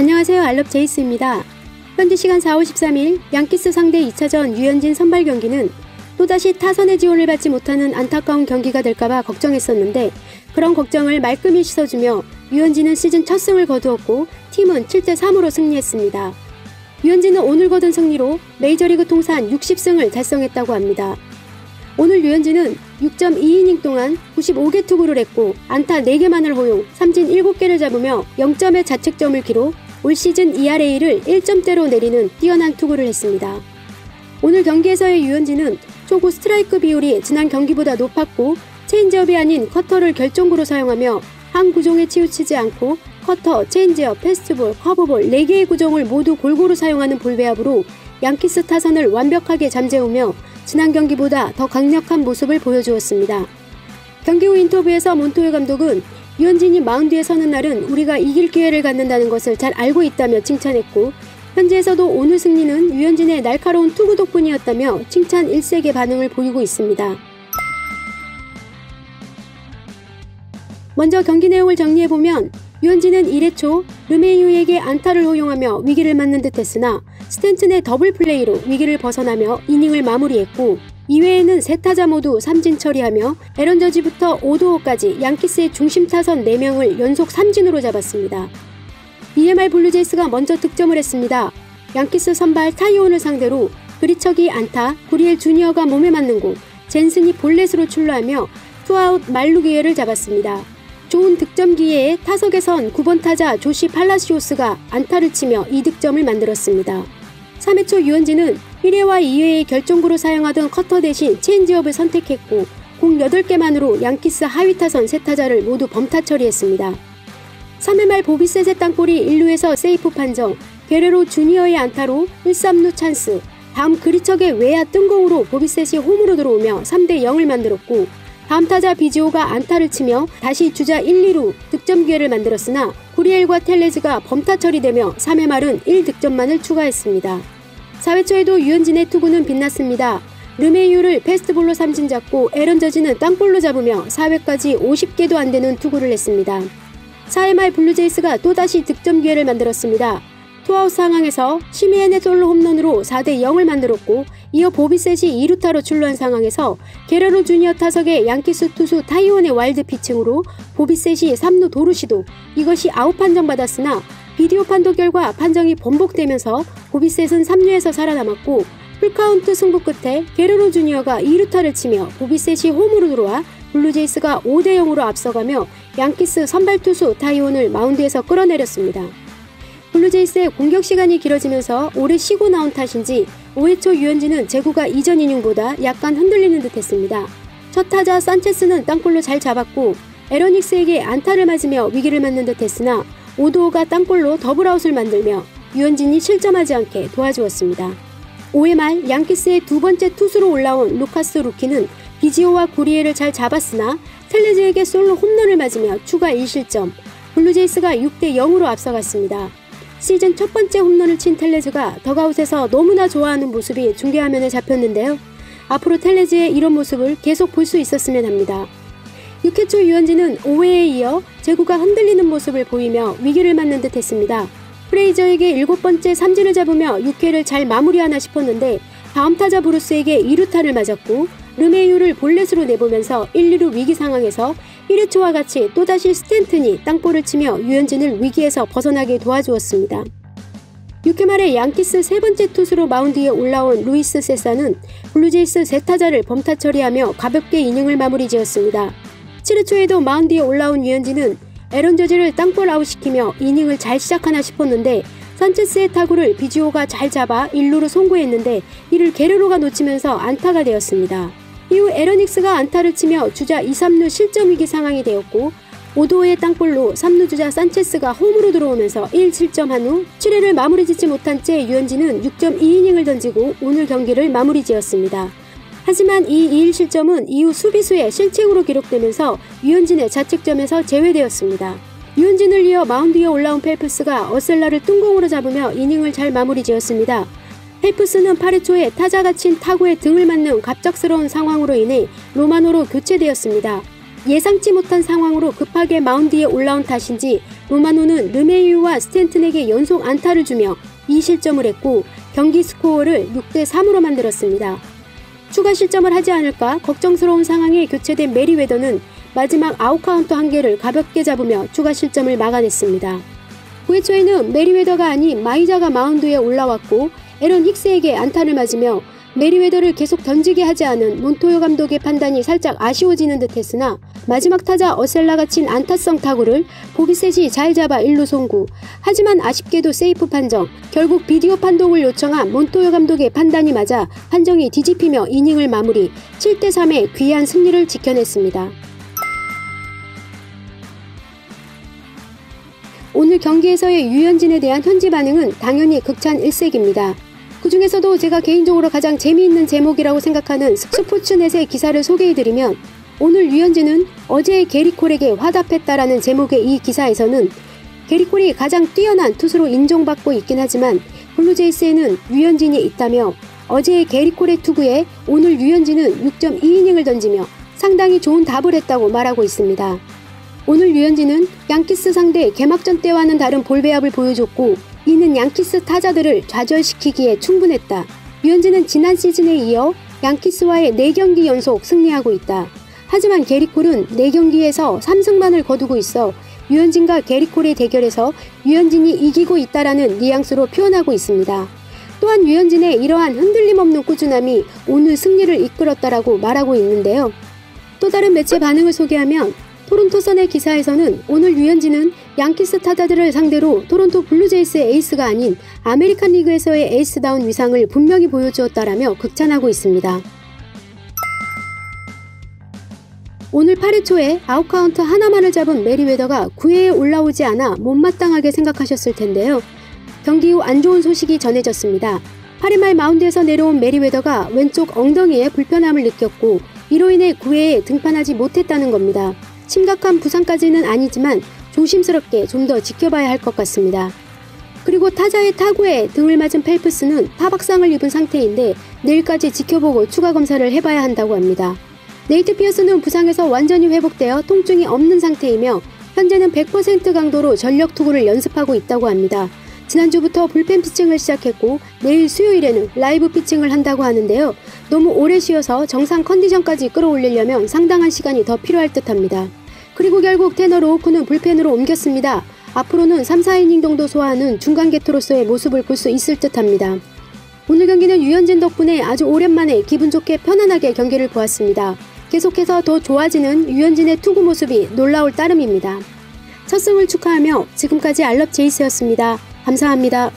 안녕하세요. 알럽 제이스입니다. 현지 시간 4월 13일 양키스 상대 2차전 류현진 선발 경기는 또다시 타선의 지원을 받지 못하는 안타까운 경기가 될까봐 걱정했었는데 그런 걱정을 말끔히 씻어주며 류현진은 시즌 첫 승을 거두었고 팀은 7대3으로 승리했습니다. 류현진은 오늘 거둔 승리로 메이저리그 통산 60승을 달성했다고 합니다. 오늘 류현진은 6.2이닝 동안 95개 투구를 했고 안타 4개만을 허용, 삼진 7개를 잡으며 0점의 자책점을 기록, 올 시즌 ERA를 1점대로 내리는 뛰어난 투구를 했습니다. 오늘 경기에서의 류현진은 초구 스트라이크 비율이 지난 경기보다 높았고 체인지업이 아닌 커터를 결정구로 사용하며 한 구종에 치우치지 않고 커터, 체인지업, 패스트볼, 커브볼 4개의 구종을 모두 골고루 사용하는 볼배합으로 양키스 타선을 완벽하게 잠재우며 지난 경기보다 더 강력한 모습을 보여주었습니다. 경기 후 인터뷰에서 몬토요 감독은 류현진이 마운드에 서는 날은 우리가 이길 기회를 갖는다는 것을 잘 알고 있다며 칭찬했고 현지에서도 오늘 승리는 류현진의 날카로운 투구 덕분이었다며 칭찬 일색의 반응을 보이고 있습니다. 먼저 경기 내용을 정리해보면 류현진은 1회 초 르메이유에게 안타를 허용하며 위기를 맞는 듯 했으나 스탠튼의 더블 플레이로 위기를 벗어나며 이닝을 마무리했고 2회에는 세 타자 모두 삼진 처리하며 에런 저지부터 오도호까지 양키스의 중심 타선 4명을 연속 삼진으로 잡았습니다. 이에 말 블루제이스가 먼저 득점을 했습니다. 양키스 선발 타이온을 상대로 그리처기 안타, 구리엘 주니어가 몸에 맞는 공, 젠슨이 볼넷으로 출루하며 투아웃 만루 기회를 잡았습니다. 좋은 득점 기회에 타석에선 9번 타자 조시 팔라시오스가 안타를 치며 2득점을 만들었습니다. 3회 초 류현진은 1회와 2회의 결정구로 사용하던 커터 대신 체인지업을 선택했고 공 8개만으로 양키스 하위 타선 3타자를 모두 범타 처리했습니다. 3회 말 보비셋의 땅볼이 1루에서 세이프 판정, 게레로 주니어의 안타로 1-3루 찬스, 다음 그리척의 외야 뜬공으로 보비셋이 홈으로 들어오며 3대0을 만들었고 다음 타자 비지오가 안타를 치며 다시 주자 1, 2루 득점 기회를 만들었으나 구리엘과 텔레즈가 범타 처리되며 3회 말은 1득점만을 추가했습니다. 4회 초에도 류현진의 투구는 빛났습니다. 르메이유를 패스트볼로 삼진 잡고 에런 저지는 땅볼로 잡으며 4회까지 50개도 안 되는 투구를 했습니다. 4회 말 블루제이스가 또다시 득점 기회를 만들었습니다. 투아웃 상황에서 시미엔의 솔로 홈런으로 4대0을 만들었고 이어 보비셋이 2루타로 출루한 상황에서 게레로 주니어 타석의 양키스 투수 타이온의 와일드 피칭으로 보비셋이 3루 도루 시도, 이것이 아웃 판정받았으나 비디오 판독 결과 판정이 번복되면서 보비셋은 3루에서 살아남았고 풀카운트 승부 끝에 게레로 주니어가 2루타를 치며 보비셋이 홈으로 들어와 블루제이스가 5대0으로 앞서가며 양키스 선발 투수 타이온을 마운드에서 끌어내렸습니다. 블루제이스의 공격 시간이 길어지면서 오래 쉬고 나온 탓인지 5회 초 류현진은 제구가 이전 이닝보다 약간 흔들리는 듯 했습니다. 첫 타자 산체스는 땅볼로 잘 잡았고 에러닉스에게 안타를 맞으며 위기를 맞는 듯 했으나 오도호가 땅볼로 더블아웃을 만들며 류현진이 실점하지 않게 도와주었습니다. 5회 말 양키스의 두 번째 투수로 올라온 루카스 루키는 비지오와 구리엘을 잘 잡았으나 텔레즈에게 솔로 홈런을 맞으며 추가 1실점, 블루제이스가 6대0으로 앞서갔습니다. 시즌 첫 번째 홈런을 친 텔레즈가 덕아웃에서 너무나 좋아하는 모습이 중계화면에 잡혔는데요. 앞으로 텔레즈의 이런 모습을 계속 볼 수 있었으면 합니다. 6회 초 류현진은 5회에 이어 제구가 흔들리는 모습을 보이며 위기를 맞는 듯 했습니다. 프레이저에게 7번째 삼진을 잡으며 6회를 잘 마무리하나 싶었는데 다음 타자 브루스에게 2루타를 맞았고 르메이유를 볼넷으로 내보면서 1, 2루 위기 상황에서 1회 초와 같이 또다시 스탠튼이 땅볼을 치며 류현진을 위기에서 벗어나게 도와주었습니다. 6회 말에 양키스 세 번째 투수로 마운드에 올라온 루이스 세사는 블루제이스 3타자를 범타 처리하며 가볍게 이닝을 마무리 지었습니다. 7회 초에도 마운드에 올라온 류현진은 에런 저지를 땅볼 아웃시키며 이닝을 잘 시작하나 싶었는데 산체스의 타구를 비지오가 잘 잡아 1루로 송구했는데 이를 게레로가 놓치면서 안타가 되었습니다. 이후 에러닉스가 안타를 치며 주자 2, 3루 실점 위기 상황이 되었고 오도호의 땅볼로 3루 주자 산체스가 홈으로 들어오면서 1실점한 후 7회를 마무리 짓지 못한 채 류현진은 6.2이닝을 던지고 오늘 경기를 마무리 지었습니다. 하지만 이 2실점은 이후 수비수의 실책으로 기록되면서 류현진의 자책점에서 제외되었습니다. 류현진을 이어 마운드에 올라온 펠프스가 어셀라를 뚱공으로 잡으며 이닝을 잘 마무리 지었습니다. 펠프스는 8회 초에 타자가 친 타구에 등을 맞는 갑작스러운 상황으로 인해 로마노로 교체되었습니다. 예상치 못한 상황으로 급하게 마운드에 올라온 탓인지 로마노는 르메이유와 스탠튼에게 연속 안타를 주며 2실점을 했고 경기 스코어를 6대3으로 만들었습니다. 추가 실점을 하지 않을까 걱정스러운 상황에 교체된 메리웨더는 마지막 아웃카운트 한 개를 가볍게 잡으며 추가 실점을 막아냈습니다. 9회 초에는 메리웨더가 아닌 마이자가 마운드에 올라왔고 에런 힉스에게 안타를 맞으며 메리웨더를 계속 던지게 하지 않은 몬토요 감독의 판단이 살짝 아쉬워지는 듯 했으나 마지막 타자 어셀라가 친 안타성 타구를 보비셋이 잘 잡아 1루 송구. 하지만 아쉽게도 세이프 판정. 결국 비디오 판독을 요청한 몬토요 감독의 판단이 맞아 판정이 뒤집히며 이닝을 마무리. 7대3의 귀한 승리를 지켜냈습니다. 오늘 경기에서의 류현진에 대한 현지 반응은 당연히 극찬 일색입니다. 그 중에서도 제가 개인적으로 가장 재미있는 제목이라고 생각하는 스포츠넷의 기사를 소개해드리면 오늘 류현진은 어제 게리콜에게 화답했다라는 제목의 이 기사에서는 게리콜이 가장 뛰어난 투수로 인정받고 있긴 하지만 블루제이스에는 류현진이 있다며 어제의 게리콜의 투구에 오늘 류현진은 6.2이닝을 던지며 상당히 좋은 답을 했다고 말하고 있습니다. 오늘 류현진은 양키스 상대 개막전 때와는 다른 볼배합을 보여줬고 이는 양키스 타자들을 좌절시키기에 충분했다. 류현진은 지난 시즌에 이어 양키스와의 4경기 연속 승리하고 있다. 하지만 게리콜은 4경기에서 3승만을 거두고 있어 류현진과 게리콜의 대결에서 류현진이 이기고 있다라는 뉘앙스로 표현하고 있습니다. 또한 류현진의 이러한 흔들림 없는 꾸준함이 오늘 승리를 이끌었다라고 말하고 있는데요. 또 다른 매체 반응을 소개하면 토론토 선의 기사에서는 오늘 류현진은 양키스 타자들을 상대로 토론토 블루제이스의 에이스가 아닌 아메리칸 리그에서의 에이스다운 위상을 분명히 보여주었다라며 극찬하고 있습니다. 오늘 8회 초에 아웃카운트 하나만을 잡은 메리웨더가 9회에 올라오지 않아 못마땅하게 생각하셨을 텐데요. 경기 후 안 좋은 소식이 전해졌습니다. 8회 말 마운드에서 내려온 메리웨더가 왼쪽 엉덩이에 불편함을 느꼈고 이로 인해 9회에 등판하지 못했다는 겁니다. 심각한 부상까지는 아니지만 조심스럽게 좀 더 지켜봐야 할 것 같습니다. 그리고 타자의 타구에 등을 맞은 펠프스는 타박상을 입은 상태인데 내일까지 지켜보고 추가 검사를 해봐야 한다고 합니다. 네이트 피어스는 부상에서 완전히 회복되어 통증이 없는 상태이며 현재는 100% 강도로 전력 투구를 연습하고 있다고 합니다. 지난주부터 불펜 피칭을 시작했고 내일 수요일에는 라이브 피칭을 한다고 하는데요. 너무 오래 쉬어서 정상 컨디션까지 끌어올리려면 상당한 시간이 더 필요할 듯합니다. 그리고 결국 테너 로우크는 불펜으로 옮겼습니다. 앞으로는 3, 4이닝 정도 소화하는 중간 게토로서의 모습을 볼 수 있을 듯합니다. 오늘 경기는 류현진 덕분에 아주 오랜만에 기분 좋게 편안하게 경기를 보았습니다. 계속해서 더 좋아지는 류현진의 투구 모습이 놀라울 따름입니다. 첫 승을 축하하며 지금까지 알럽 제이스였습니다. 감사합니다.